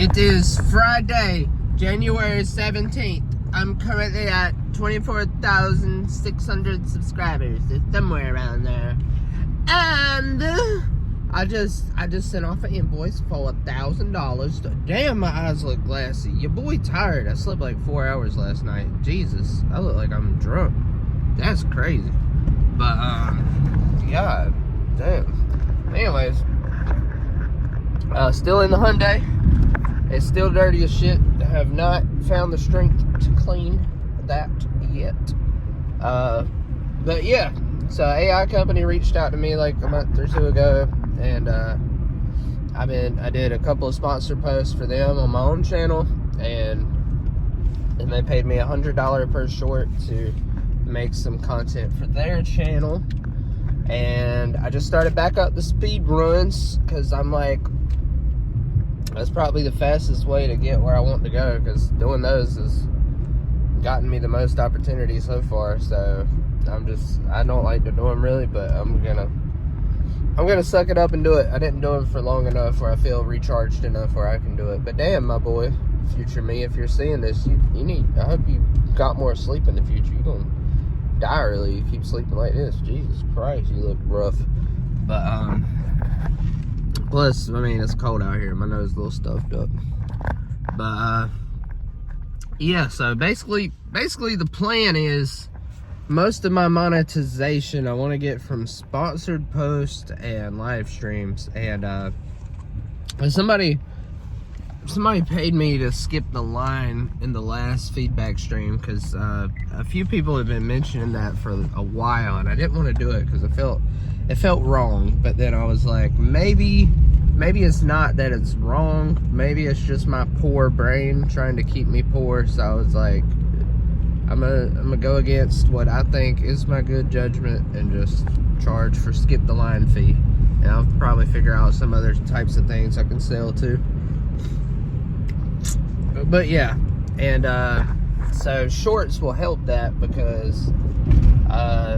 It is Friday, January 17th. I'm currently at 24,600 subscribers. It's somewhere around there. And I just sent off an invoice for $1,000. Damn, my eyes look glassy. Your boy tired. I slept like 4 hours last night. Jesus, I look like I'm drunk. That's crazy. But God damn. Anyways, still in the Hyundai. It's still dirty as shit. I have not found the strength to clean that yet. But yeah, so AI company reached out to me like a month or two ago, and I did a couple of sponsored posts for them on my own channel, and they paid me $100 per short to make some content for their channel. And I just started back up the speed runs because I'm like, that's probably the fastest way to get where I want to go, because doing those has gotten me the most opportunity so far. So I don't like to do them really, but I'm gonna suck it up and do it. I didn't do it for long enough where I feel recharged enough where I can do it. But damn, my boy, future me, if you're seeing this, I hope you got more sleep in the future. You're gonna die early. You keep sleeping like this. Jesus Christ, you look rough. But plus, I mean, it's cold out here. My nose is a little stuffed up. But yeah, so basically the plan is most of my monetization I want to get from sponsored posts and live streams. And somebody paid me to skip the line in the last feedback stream, because a few people have been mentioning that for a while, and I didn't want to do it because it felt wrong. But then I was like, maybe it's not that it's wrong. Maybe it's just my poor brain trying to keep me poor. So I was like, I'm gonna go against what I think is my good judgment and just charge for skip the line fee. And I'll probably figure out some other types of things I can sell too. But yeah, and so shorts will help that, because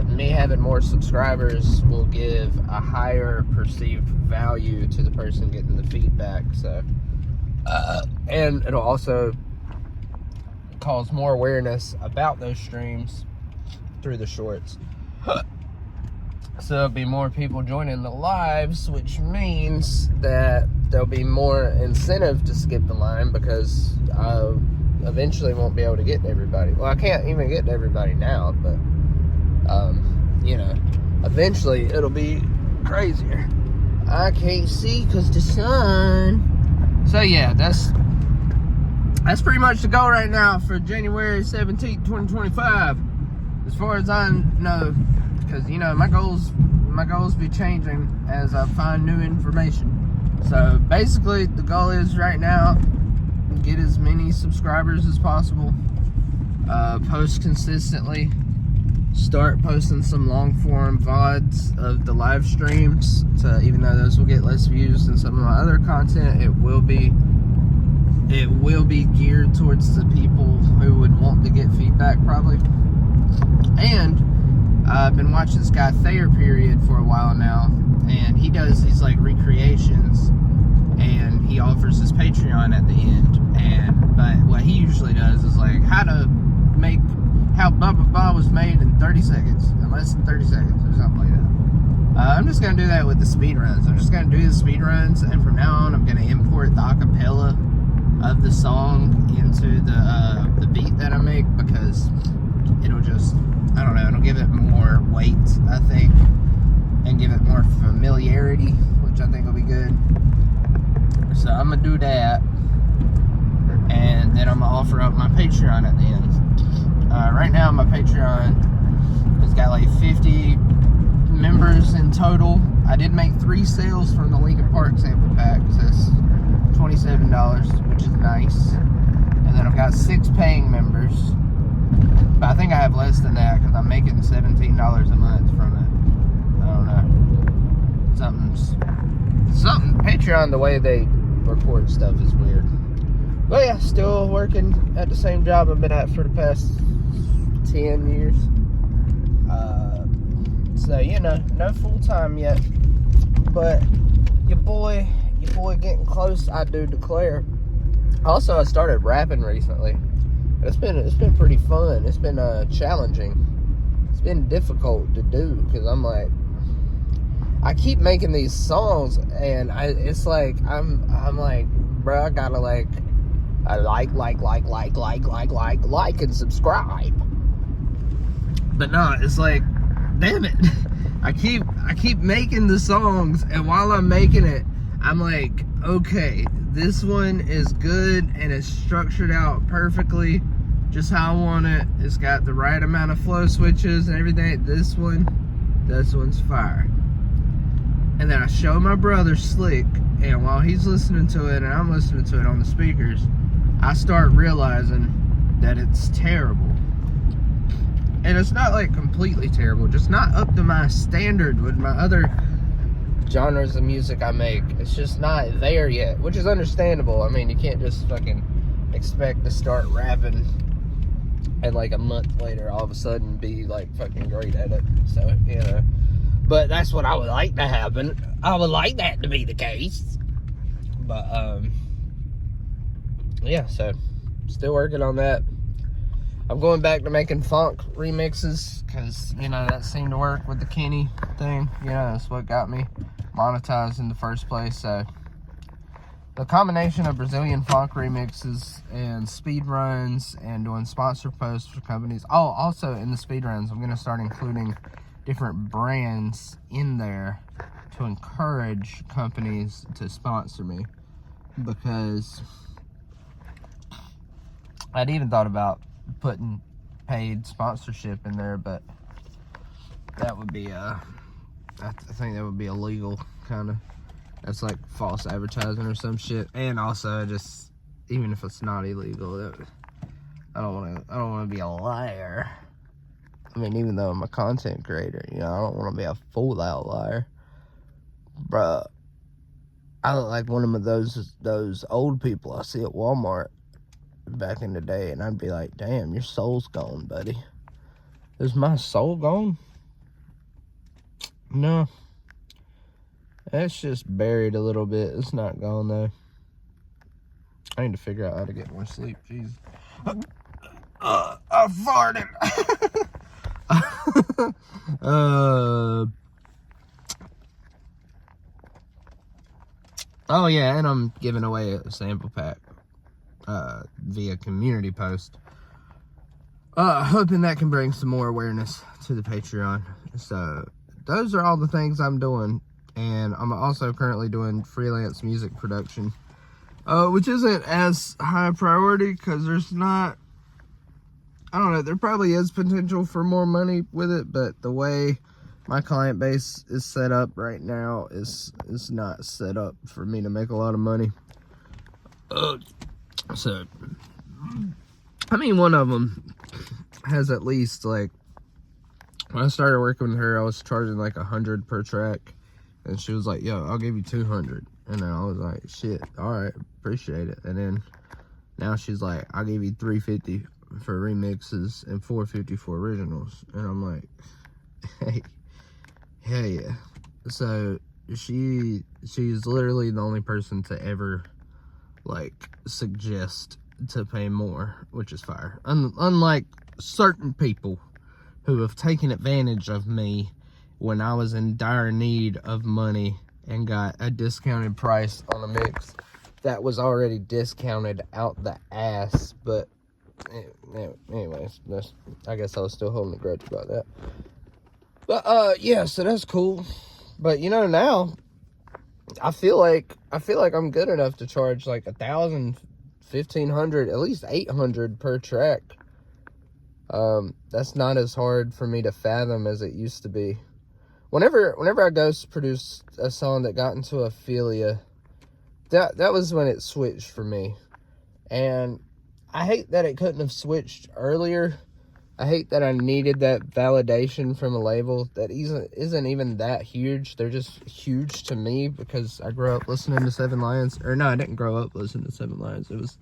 me having more subscribers will give a higher perceived value to the person getting the feedback. So and it'll also cause more awareness about those streams through the shorts. So there'll be more people joining the lives, which means that there'll be more incentive to skip the line, because I eventually won't be able to get to everybody. Well, I can't even get to everybody now, but you know, eventually it'll be crazier. I can't see because the sun. So yeah, that's pretty much the goal right now for January 17th, 2025, as far as I know. Because, you know, my goals be changing as I find new information. So basically the goal is right now, get as many subscribers as possible, post consistently, start posting some long form VODs of the live streams. So even though those will get less views than some of my other content, it will be geared towards the people who would want to get feedback probably. And I've been watching this guy Thayer Period for a while now, and he does these like recreations, and he offers his Patreon at the end. But what he usually does is like how blah blah blah was made in 30 seconds, in less than 30 seconds or something like that. I'm just gonna do that with the speed runs. I'm just gonna do the speed runs, and from now on I'm gonna import the acapella of the song into the beat that I make, because it'll just, I don't know, it'll give it more weight, I think, and give it more familiarity, which I think will be good. So I'm gonna do that, and then I'm gonna offer up my Patreon at the end. Right now my Patreon has got like 50 members in total. I did make 3 sales from the Linkin Park sample pack, so that's $27, which is nice. And then I've got 6 paying members. But I think I have less than that, because I'm making $17 a month from it. I don't know. Something. Patreon, the way they report stuff is weird. But yeah, still working at the same job I've been at for the past 10 years. So, you know, no full time yet. But your boy getting close, I do declare. Also, I started rapping recently. It's been pretty fun. It's been challenging. It's been difficult to do because I'm like, I keep making these songs and it's like I'm like, bro, I gotta like and subscribe. But no, it's like, damn it. I keep making the songs, and while I'm making it, I'm like, okay, this one is good and it's structured out perfectly, just how I want it. It's got the right amount of flow switches and everything. This one's fire. And then I show my brother Slick, and while he's listening to it and I'm listening to it on the speakers, I start realizing that it's terrible. And it's not like completely terrible, just not up to my standard with my other genres of music I make. It's just not there yet, which is understandable. I mean, you can't just fucking expect to start rapping and like a month later all of a sudden be like fucking great at it. So, you know, but that's what I would like to happen. I would like that to be the case. But yeah, so still working on that. I'm going back to making funk remixes because, you know, that seemed to work with the Kenny thing. You know, that's what got me monetized in the first place. So the combination of Brazilian funk remixes and speed runs and doing sponsor posts for companies. Oh, also in the speed runs, I'm going to start including different brands in there to encourage companies to sponsor me, because I'd even thought about putting paid sponsorship in there, but that would be I think that would be illegal, kind of. That's like false advertising or some shit. And also, just even if it's not illegal, I don't want to be a liar. I mean, even though I'm a content creator, you know, I don't want to be a full out liar. Bruh, I look like one of those old people I see at Walmart back in the day, and I'd be like, damn, your soul's gone, buddy. Is my soul gone? No. It's just buried a little bit. It's not gone, though. I need to figure out how to get more sleep. Jeez. I farted. Oh, yeah, and I'm giving away a sample pack via community post. Hoping that can bring some more awareness to the Patreon. So those are all the things I'm doing. And I'm also currently doing freelance music production, which isn't as high priority because there's not, I don't know, there probably is potential for more money with it, but the way my client base is set up right now is not set up for me to make a lot of money. So, I mean, one of them has at least, like, when I started working with her, I was charging like $100 per track. And she was like, yo, I'll give you 200. And then I was like, shit, all right, appreciate it. And then now she's like, I'll give you $350 for remixes and $450 for originals. And I'm like, hey, hell yeah. So she's literally the only person to ever like suggest to pay more, which is fire. Unlike certain people who have taken advantage of me when I was in dire need of money and got a discounted price on a mix that was already discounted out the ass. But anyways, I guess I was still holding a grudge about that. But yeah, so that's cool. But you know, now I feel like I'm good enough to charge like $1,000, $1,500, at least $800 per track. That's not as hard for me to fathom as it used to be. Whenever I ghost produced a song that got into Ophelia, that was when it switched for me. And I hate that it couldn't have switched earlier. I hate that I needed that validation from a label that isn't even that huge. They're just huge to me because I grew up listening to Seven Lions. Or no, I didn't grow up listening to Seven Lions. It was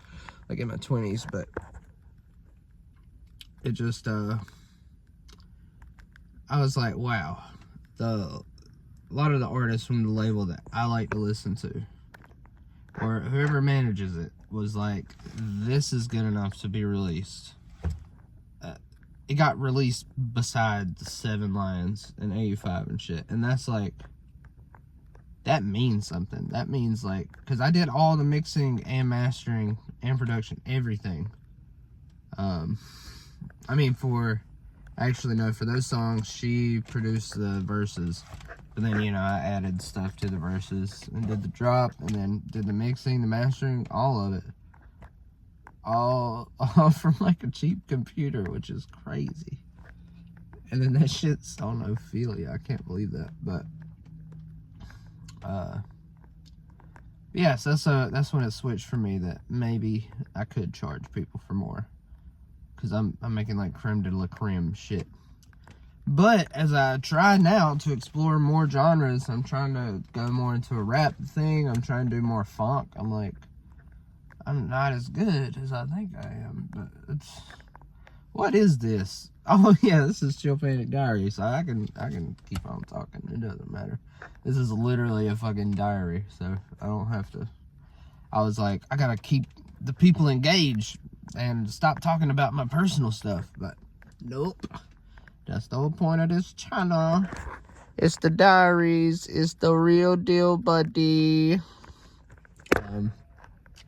like in my 20s, but it just, I was like, wow. A lot of the artists from the label that I like to listen to or whoever manages it was like, this is good enough to be released. It got released beside the 7 Lions and 85 and shit. And that's like, that means something. That means like, because I did all the mixing and mastering and production, everything. I mean, actually no, for those songs, she produced the verses. But then, you know, I added stuff to the verses and did the drop and then did the mixing, the mastering, all of it. All from like a cheap computer, which is crazy. And then that shit's on Ophelia. I can't believe that. But yes, that's when it switched for me that maybe I could charge people for more, because I'm making like creme de la creme shit. But as I try now to explore more genres, I'm trying to go more into a rap thing. I'm trying to do more funk. I'm like, I'm not as good as I think I am, but it's, what is this? Oh yeah, this is Chill Panic Diary, so I can keep on talking. It doesn't matter. This is literally a fucking diary, so I don't have to. I was like, I gotta keep the people engaged and stop talking about my personal stuff, but nope. That's the whole point of this channel. It's the diaries. It's the real deal, buddy.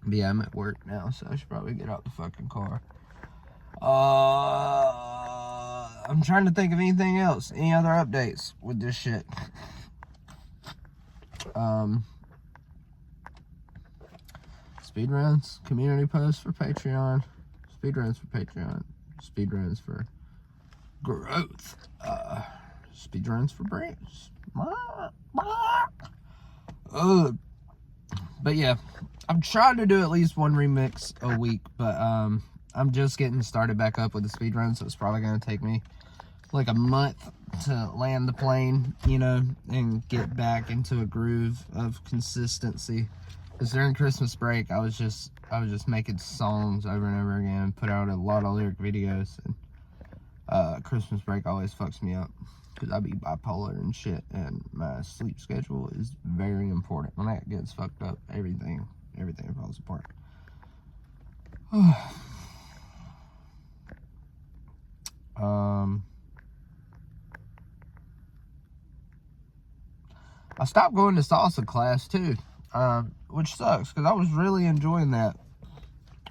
But yeah, I'm at work now, so I should probably get out the fucking car. I'm trying to think of anything else. Any other updates with this shit? Speedruns, community posts for Patreon, speedruns for Patreon, speedruns for growth, speedruns for brands. But yeah, I'm trying to do at least one remix a week, but I'm just getting started back up with the speedrun, so it's probably going to take me like a month to land the plane, you know, and get back into a groove of consistency. Because during Christmas break, I was just making songs over and over again, put out a lot of lyric videos, and Christmas break always fucks me up because I be bipolar and shit, and my sleep schedule is very important. When that gets fucked up, everything falls apart. I stopped going to salsa class too, which sucks because I was really enjoying that.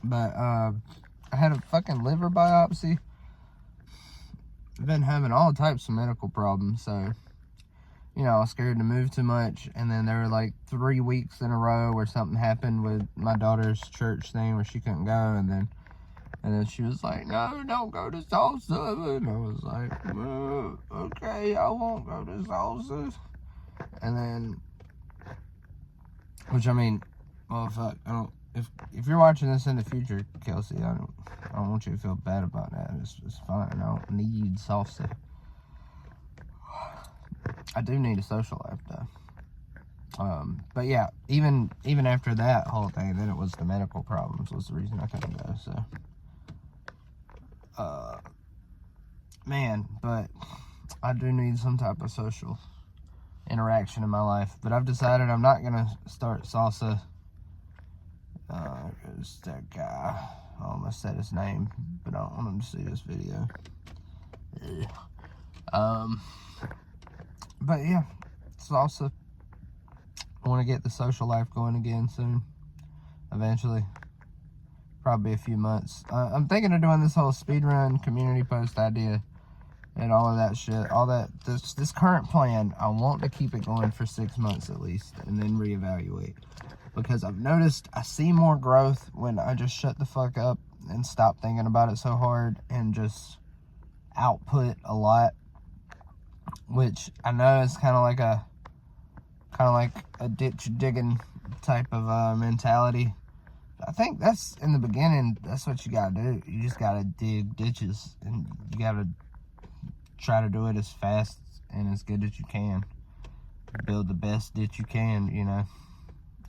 But I had a fucking liver biopsy. I've been having all types of medical problems, so, you know, I was scared to move too much. And then there were like 3 weeks in a row where something happened with my daughter's church thing where she couldn't go, and then she was like, no, don't go to salsa. And I was like, okay, I won't go to salsa. And then, which I mean, well, fuck, I don't, if you're watching this in the future, Kelsey, I don't want you to feel bad about that. It's fine. I don't need salsa. I do need a social life though. But yeah, even after that whole thing, then it was the medical problems was the reason I couldn't go. So, man, but I do need some type of social interaction in my life. But I've decided I'm not gonna start salsa. Because that guy, I almost said his name, but I don't want him to see this video. But yeah, salsa. I want to get the social life going again soon. Eventually. Probably a few months. I'm thinking of doing this whole speedrun community post idea and all of that shit. All that, this current plan, I want to keep it going for 6 months at least and then reevaluate. Because I've noticed I see more growth when I just shut the fuck up and stop thinking about it so hard and just output a lot. Which I know is kind of like a ditch digging type of mentality. I think that's, in the beginning, that's what you gotta do. You just gotta dig ditches, and you gotta try to do it as fast and as good as you can. Build the best ditch you can, you know.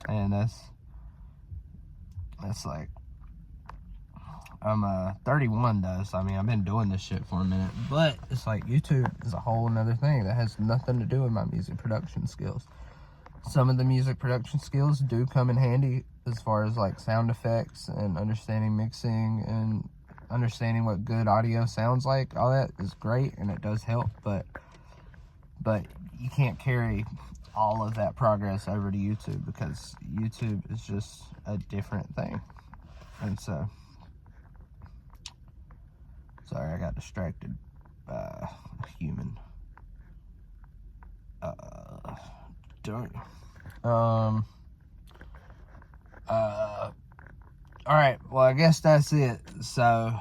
And that's like, I'm 31 though, so I mean, I've been doing this shit for a minute, but it's like YouTube is a whole another thing that has nothing to do with my music production skills. some of the music production skills do come in handy as far as like sound effects and understanding mixing and understanding what good audio sounds like. All that is great and it does help, but you can't carry all of that progress over to YouTube, because YouTube is just a different thing. And so, sorry, I got distracted by a human. Darn. All right, well, I guess that's it. So